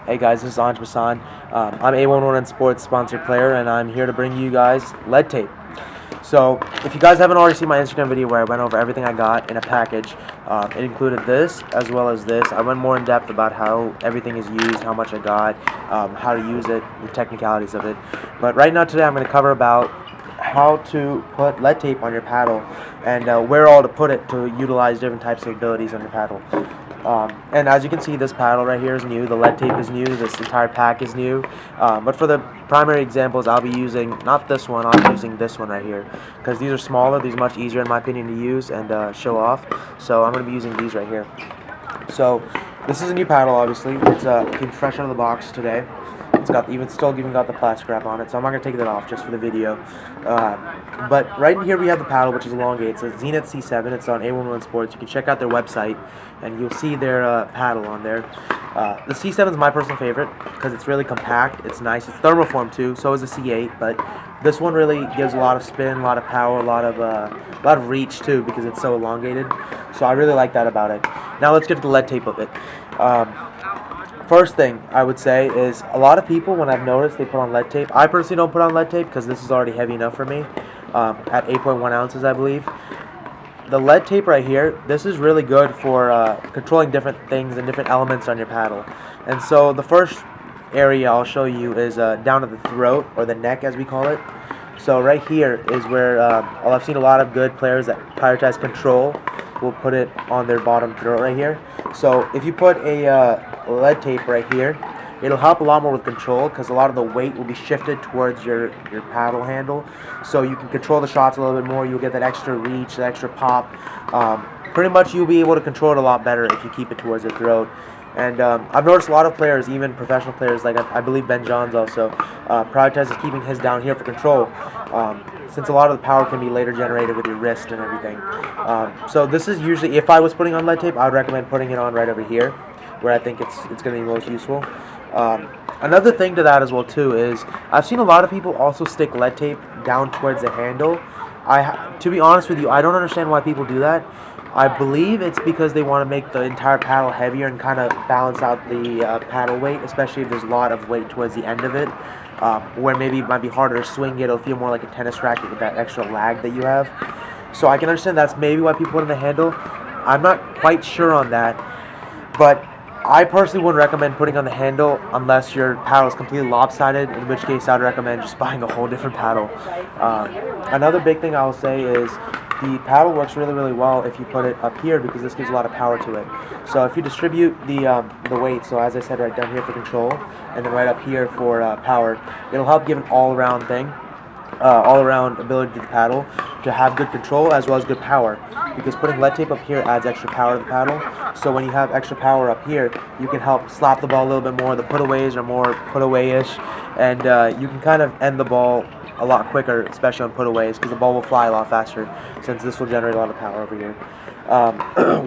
Hey guys, this is Anj Masan. I'm A11 Sports sponsored player, and I'm here to bring you guys lead tape. So, if you guys haven't already seen my Instagram video where I went over everything I got in a package, it included this as well as this. I went more in depth about how everything is used, how much I got, how to use it, the technicalities of it. But right now today I'm going to cover about how to put lead tape on your paddle and where all to put it to utilize different types of abilities on your paddle. And as you can see, this paddle right here is new. The lead tape is new. This entire pack is new. But for the primary examples, I'll be using not this one. I'll be using this one right here because these are smaller. These are much easier, in my opinion, to use and show off. So I'm going to be using these right here. So this is a new paddle, obviously. It's came fresh out of the box today. It's got still even got the plastic wrap on it, so I'm not gonna take that off just for the video. But right in here we have the paddle, which is elongated. It's a Zenith C7. It's on A11 Sports. You can check out their website, and you'll see their paddle on there. The C7 is my personal favorite because it's really compact. It's nice. It's thermoform too. So is the C8, but this one really gives a lot of spin, a lot of power, a lot of reach too because it's so elongated. So I really like that about it. Now let's get to the lead tape of it. First thing I would say is a lot of people, when I've noticed, they put on lead tape. I personally don't put on lead tape because this is already heavy enough for me at 8.1 ounces, I believe. The lead tape right here, this is really good for controlling different things and different elements on your paddle. And so the first area I'll show you is down at the throat, or the neck as we call it. So right here is where I've seen a lot of good players that prioritize control will put it on their bottom throat right here. So if you put a lead tape right here, it'll help a lot more with control because a lot of the weight will be shifted towards your paddle handle, so you can control the shots a little bit more. You'll get that extra reach, that extra pop. Pretty much you'll be able to control it a lot better if you keep it towards your throat. And I've noticed a lot of players, even professional players, like I believe Ben Johns also, prioritizes keeping his down here for control, since a lot of the power can be later generated with your wrist and everything. So this is usually, if I was putting on lead tape, I would recommend putting it on right over here, where I think it's going to be most useful. Another thing to that as well too is I've seen a lot of people also stick lead tape down towards the handle. To be honest with you, I don't understand why people do that. I believe it's because they want to make the entire paddle heavier and kind of balance out the paddle weight, especially if there's a lot of weight towards the end of it, where maybe it might be harder to swing it. It'll feel more like a tennis racket with that extra lag that you have. So I can understand that's maybe why people put in the handle. I'm not quite sure on that, but I personally wouldn't recommend putting on the handle unless your paddle is completely lopsided, in which case I'd recommend just buying a whole different paddle. Another big thing I'll say is the paddle works really, really well if you put it up here because this gives a lot of power to it. So if you distribute the weight, so as I said, right down here for control, and then right up here for power, it'll help give an all-around thing, all-around ability to the paddle to have good control as well as good power, because putting lead tape up here adds extra power to the paddle. So when you have extra power up here, you can help slap the ball a little bit more. The putaways are more put-away-ish, and you can kind of end the ball a lot quicker, especially on putaways, because the ball will fly a lot faster since this will generate a lot of power over here.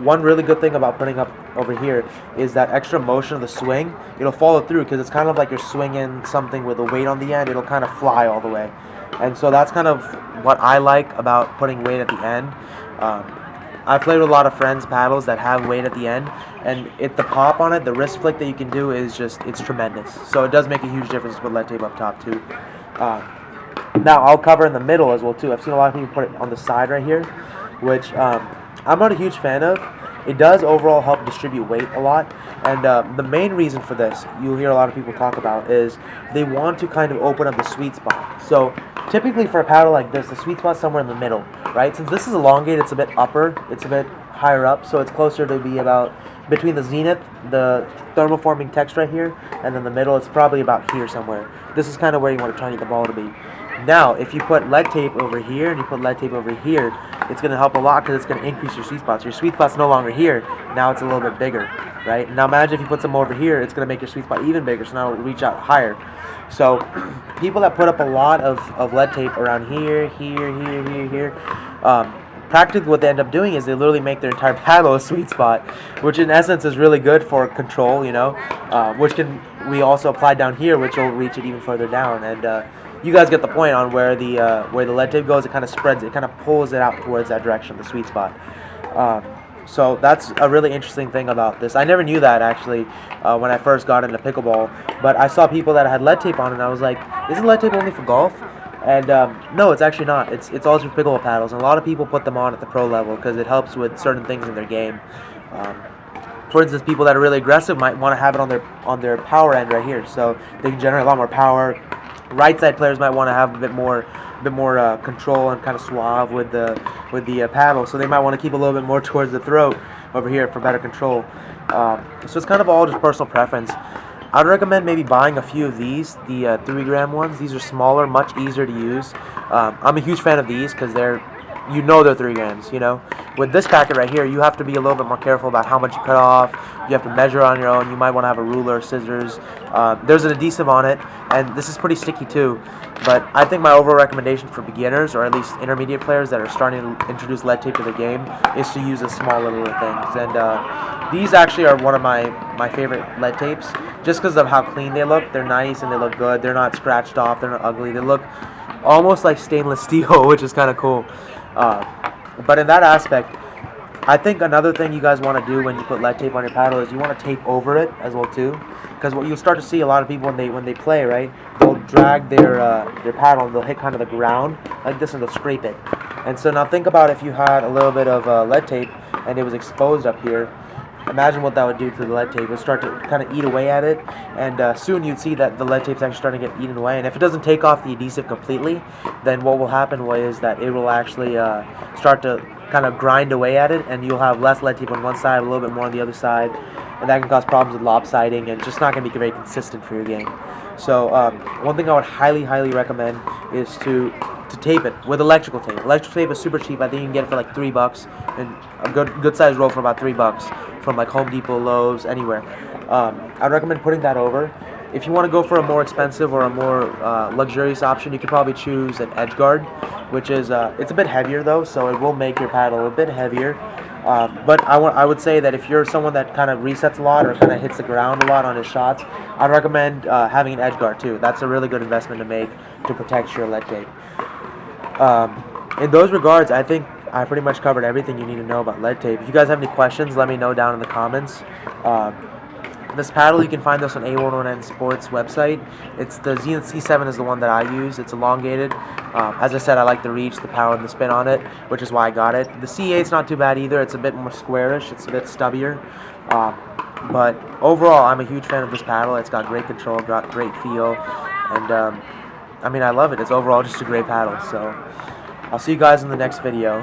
One really good thing about putting up over here is that extra motion of the swing. It'll follow through because it's kind of like you're swinging something with a weight on the end. It'll kind of fly all the way. And so that's kind of what I like about putting weight at the end. I've played with a lot of friends' paddles that have weight at the end, and the pop on it, the wrist flick that you can do is just, it's tremendous. So it does make a huge difference to put lead tape up top too. Now I'll cover in the middle as well too. I've seen a lot of people put it on the side right here, which I'm not a huge fan of. It does overall help distribute weight a lot, and the main reason for this, you'll hear a lot of people talk about, is they want to kind of open up the sweet spot. So typically for a paddle like this, the sweet spot's somewhere in the middle, right? Since this is elongated, it's a bit upper, it's a bit higher up, so it's closer to be about between the Zenith, the thermoforming text right here, and then the middle, it's probably about here somewhere. This is kind of where you want to try and get the ball to be. Now, if you put lead tape over here and you put lead tape over here, it's going to help a lot because it's going to increase your sweet spots. Your sweet spot's no longer here. Now it's a little bit bigger, right? Now imagine if you put some over here, it's going to make your sweet spot even bigger, so now it'll reach out higher. So people that put up a lot of lead tape around here, practically what they end up doing is they literally make their entire paddle a sweet spot, which in essence is really good for control, you know, which we also apply down here, which will reach it even further down. And you guys get the point on where the lead tape goes. It kind of spreads, it kind of pulls it out towards that direction, the sweet spot. So that's a really interesting thing about this. I never knew that actually when I first got into pickleball, but I saw people that had lead tape on, and I was like, isn't lead tape only for golf? And no, it's actually not. It's also for pickleball paddles, and a lot of people put them on at the pro level because it helps with certain things in their game. Um, for instance, people that are really aggressive might want to have it on their power end right here, so they can generate a lot more power. Right side players might want to have a bit more control and kind of suave with the paddle, so they might want to keep a little bit more towards the throat over here for better control. So it's kind of all just personal preference. I'd recommend maybe buying a few of these, the 3-gram ones. These are smaller, much easier to use. I'm a huge fan of these because they're 3 grams. With this packet right here, you have to be a little bit more careful about how much you cut off. You have to measure on your own. You might want to have a ruler, scissors. There's an adhesive on it, and this is pretty sticky too. But I think my overall recommendation for beginners, or at least intermediate players that are starting to introduce lead tape to the game, is to use the small little things. And these actually are one of my favorite lead tapes, just because of how clean they look. They're nice and they look good. They're not scratched off. They're not ugly. They look almost like stainless steel, which is kind of cool. But in that aspect, I think another thing you guys want to do when you put lead tape on your paddle is you want to tape over it as well too, because what you'll start to see a lot of people when they play, right, they'll drag their paddle and they'll hit kind of the ground like this and they'll scrape it. And so now think about if you had a little bit of lead tape and it was exposed up here. Imagine what that would do to the lead tape. It would start to kind of eat away at it, and soon you'd see that the lead tape's actually starting to get eaten away. And if it doesn't take off the adhesive completely, then what will happen is that it will actually start to kind of grind away at it, and you'll have less lead tape on one side, a little bit more on the other side, and that can cause problems with lopsiding and just not going to be very consistent for your game. So one thing I would highly recommend is to tape it with electrical tape. Electrical tape is super cheap. I think you can get it for like $3, and a good size roll for about $3 from like Home Depot, Lowe's, anywhere. I'd recommend putting that over. If you want to go for a more expensive or a more luxurious option, you could probably choose an edge guard, which is it's a bit heavier though, so it will make your paddle a bit heavier. But I would say that if you're someone that kind of resets a lot or kind of hits the ground a lot on his shots, I'd recommend having an edge guard too. That's a really good investment to make to protect your lead tape. In those regards, I think I pretty much covered everything you need to know about lead tape. If you guys have any questions, let me know down in the comments. This paddle, you can find this on A109 Sports website. It's the Zenith C7 is the one that I use. It's elongated. As I said, I like the reach, the power, and the spin on it, which is why I got it. The C8's not too bad either. It's a bit more squarish. It's a bit stubbier. But overall, I'm a huge fan of this paddle. It's got great control, got great feel, and I mean, I love it. It's overall just a great paddle. So I'll see you guys in the next video.